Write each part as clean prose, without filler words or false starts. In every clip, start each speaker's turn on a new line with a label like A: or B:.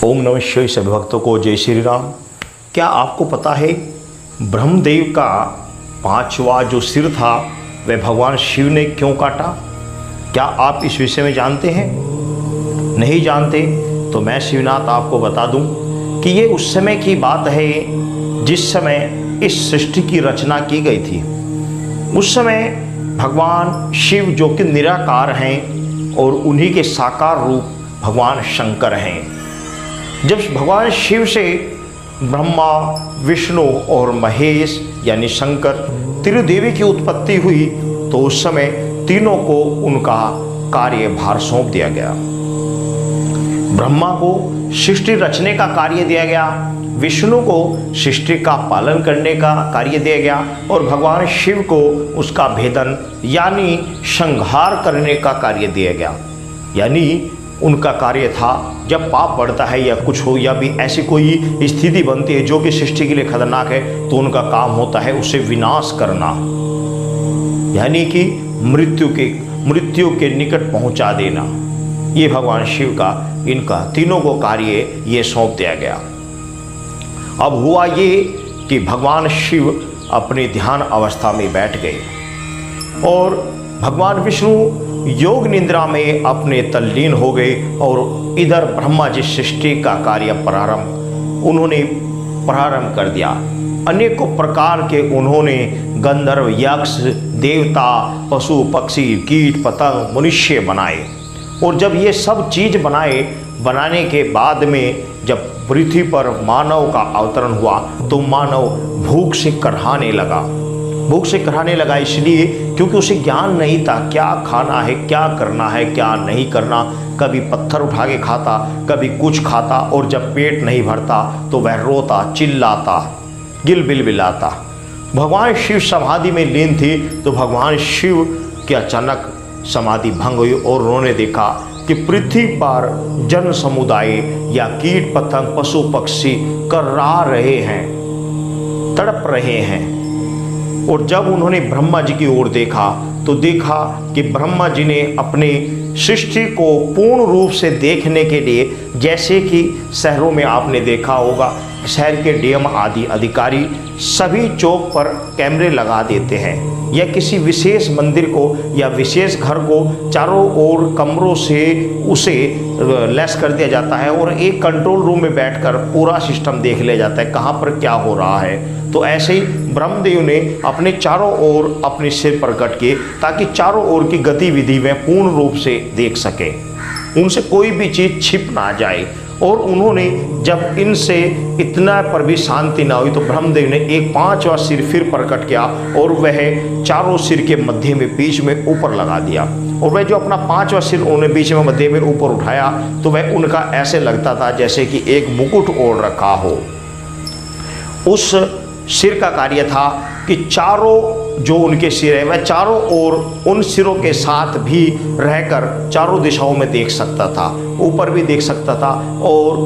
A: ओम नमः शिवाय। सभी भक्तों को जय श्री राम। क्या आपको पता है ब्रह्मदेव का पांचवा जो सिर था वह भगवान शिव ने क्यों काटा? क्या आप इस विषय में जानते हैं? नहीं जानते तो मैं शिवनाथ आपको बता दूं कि ये उस समय की बात है जिस समय इस सृष्टि की रचना की गई थी। उस समय भगवान शिव जो कि निराकार हैं और उन्हीं के साकार रूप भगवान शंकर हैं। जब भगवान शिव से ब्रह्मा, विष्णु और महेश यानी शंकर त्रिदेवी की उत्पत्ति हुई तो उस समय तीनों को उनका कार्यभार सौंप दिया गया। ब्रह्मा को सृष्टि रचने का कार्य दिया गया, विष्णु को सृष्टि का पालन करने का कार्य दिया गया और भगवान शिव को उसका भेदन यानी संहार करने का कार्य दिया गया। यानी उनका कार्य था जब पाप बढ़ता है या कुछ हो या भी ऐसी कोई स्थिति बनती है जो कि सृष्टि के लिए खतरनाक है तो उनका काम होता है उसे विनाश करना, यानी कि मृत्यु के निकट पहुंचा देना। ये भगवान शिव का इनका तीनों को कार्य ये सौंप दिया गया। अब हुआ ये कि भगवान शिव अपने ध्यान अवस्था में बैठ गए और भगवान विष्णु योग निद्रा में अपने तल्लीन हो गए और इधर ब्रह्मा जी सृष्टि का कार्य उन्होंने प्रारंभ कर दिया। अनेकों प्रकार के उन्होंने गंधर्व, यक्ष, देवता, पशु, पक्षी, कीट, पतंग, मनुष्य बनाए और जब ये सब चीज बनाने के बाद में जब पृथ्वी पर मानव का अवतरण हुआ तो मानव भूख से कराहने लगा इसलिए क्योंकि उसे ज्ञान नहीं था क्या खाना है, क्या करना है, क्या नहीं करना। कभी पत्थर उठा के खाता, कभी कुछ खाता और जब पेट नहीं भरता तो वह रोता, चिल्लाता, बिलबिलाता। भगवान शिव समाधि में लीन थी तो भगवान शिव की अचानक समाधि भंग हुई और उन्होंने देखा कि पृथ्वी पर जन समुदाय या कीट पतंग, पशु पक्षी कर्रा रहे हैं, तड़प रहे हैं। और जब उन्होंने ब्रह्मा जी की ओर देखा तो देखा कि ब्रह्मा जी ने अपने सृष्टि को पूर्ण रूप से देखने के लिए, जैसे कि शहरों में आपने देखा होगा शहर के डीएम आदि अधिकारी सभी चौक पर कैमरे लगा देते हैं या किसी विशेष मंदिर को या विशेष घर को चारों ओर कमरों से उसे लैस कर दिया जाता है और एक कंट्रोल रूम में बैठकर पूरा सिस्टम देख लिया जाता है कहाँ पर क्या हो रहा है। तो ऐसे ही ब्रह्मदेव ने अपने चारों ओर अपने सिर प्रकट किए ताकि चारों ओर की गतिविधि में पूर्ण रूप से देख सके, उनसे कोई भी चीज़ छिप ना जाए। और उन्होंने जब इनसे इतना पर भी शांति ना हुई तो ब्रह्मदेव ने एक पांचवा सिर फिर प्रकट किया और वह चारों सिर के मध्य में बीच में ऊपर लगा दिया और वह जो अपना पांचवा सिर उन्होंने बीच में मध्य में ऊपर उठाया तो वह उनका ऐसे लगता था जैसे कि एक मुकुट ओढ़ रखा हो। उस सिर का कार्य था कि चारों जो उनके सिर है वह चारों ओर उन सिरों के साथ भी रहकर चारों दिशाओं में देख सकता था, ऊपर भी देख सकता था और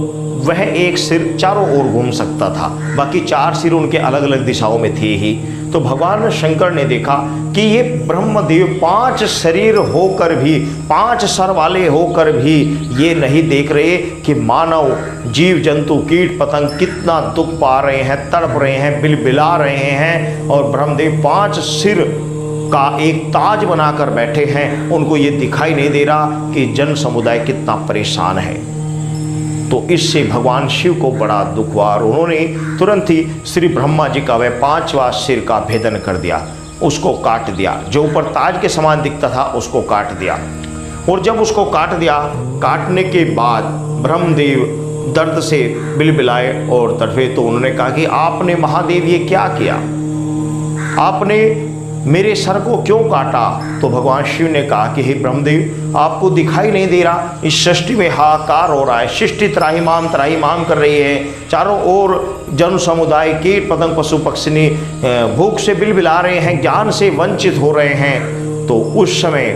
A: वह एक सिर चारों ओर घूम सकता था। बाकी चार सिर उनके अलग अलग दिशाओं में थे ही। तो भगवान शंकर ने देखा कि ये ब्रह्मदेव पांच शरीर होकर भी, पांच सर वाले होकर भी ये नहीं देख रहे कि मानव, जीव जंतु, कीट पतंग कितना दुख पा रहे हैं, तड़प रहे हैं, बिलबिला रहे हैं और ब्रह्मदेव पांच सिर का एक ताज बनाकर बैठे हैं। उनको ये दिखाई नहीं दे रहा कि जन समुदाय कितना परेशान है। तो इससे भगवान शिव को बड़ा दुख हुआ और उन्होंने तुरंत ही श्री ब्रह्मा जी का वह पांचवा सिर का भेदन कर दिया, उसको काट दिया। जो ऊपर ताज के समान दिखता था उसको काट दिया और जब उसको काट दिया, काटने के बाद ब्रह्मदेव दर्द से बिलबिलाए और तड़पे। तो उन्होंने कहा कि आपने महादेव ये क्या किया, आपने मेरे सर को क्यों काटा? तो भगवान शिव ने कहा कि हे ब्रह्मदेव, आपको दिखाई नहीं दे रहा इस सृष्टि में हाहाकार हो रहा है, सृष्टि त्राहिमाम कर रही है, चारों ओर जन समुदाय, कीट पतंग, पशु पक्षी भूख से बिलबिला रहे हैं, ज्ञान से वंचित हो रहे हैं। तो उस समय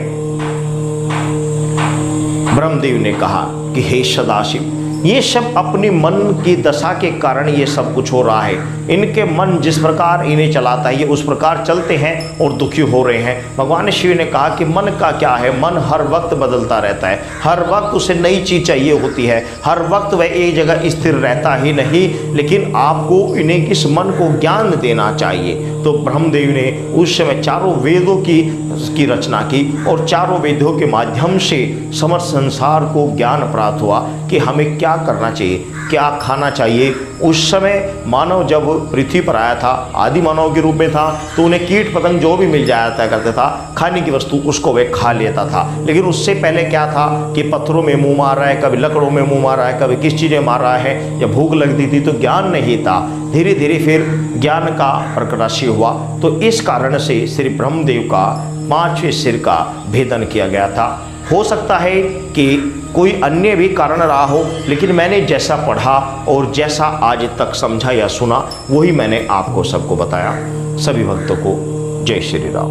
A: ब्रह्मदेव ने कहा कि हे सदाशिव, ये सब अपनी मन की दशा के कारण ये सब कुछ हो रहा है। इनके मन जिस प्रकार इन्हें चलाता है ये उस प्रकार चलते हैं और दुखी हो रहे हैं। भगवान शिव ने कहा कि मन का क्या है, मन हर वक्त बदलता रहता है, हर वक्त उसे नई चीज़ चाहिए होती है, हर वक्त वह एक जगह स्थिर रहता ही नहीं। लेकिन आपको इन्हें इस मन को ज्ञान देना चाहिए। तो ब्रह्मदेव ने उस समय चारों वेदों की रचना की और चारों वेदों के माध्यम से समस्त संसार को ज्ञान प्राप्त हुआ कि हमें क्या करना चाहिए, क्या खाना चाहिए। उस समय मानव जब पृथ्वी पर आया था, आदि मानव के रूप में था, तो उन्हें कीट पतंग जो भी मिल जाया करता था, खाने की वस्तु उसको वे खा लेता था। लेकिन उससे पहले क्या था कि पत्थरों में मुंह मार रहा है, कभी लकड़ों में मुंह मार रहा है, कभी किस चीज़ें मार रहा है, या भूख लगती थी तो ज्ञान नहीं था। धीरे धीरे फिर ज्ञान का प्रकाश हुआ। तो इस कारण से श्री ब्रह्मदेव का 5वें सिर का भेदन किया गया था। हो सकता है कि कोई अन्य भी कारण रहा हो, लेकिन मैंने जैसा पढ़ा और जैसा आज तक समझा या सुना वही मैंने आपको सबको बताया। सभी भक्तों को जय श्री राम।